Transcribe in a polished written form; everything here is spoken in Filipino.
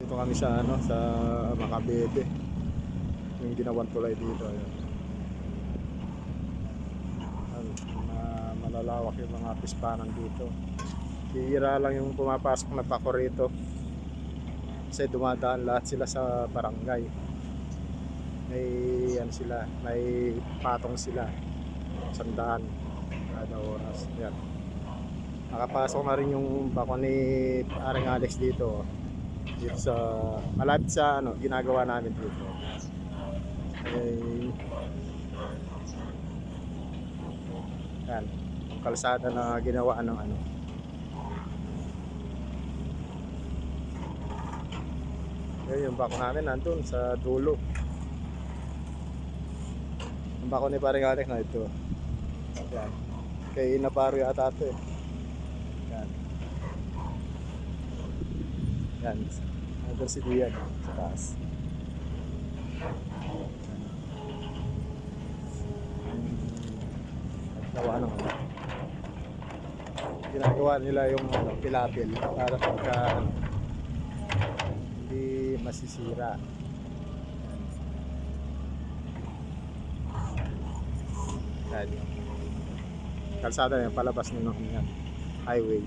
Dito kami sa sa Macabebe. Yung ginawang tulay dito. Ayun. Malalawak yung mga pispanan dito. Bihira lang yung pumapasok na pako rito. Kasi dumadaan lahat sila sa barangay. May sila, may patong sila. 100 kada oras. Yan. Nakapasok na rin yung bako ni Aring Alex dito. Dito sa malapit sa ginagawa namin dito. Yan, yung kalsada na ginawa ng Yan yung bako namin nandun sa dulo. Yung bako ni Paring Alex na ito. Yan. Kay Naparo yata ito eh. Yan. Yan. Nandun si Dian sa taas. Gawa ng ginagawa nila yung pilapil para pagka hindi masisira. Yan. Kalsada yan palabas ng highway.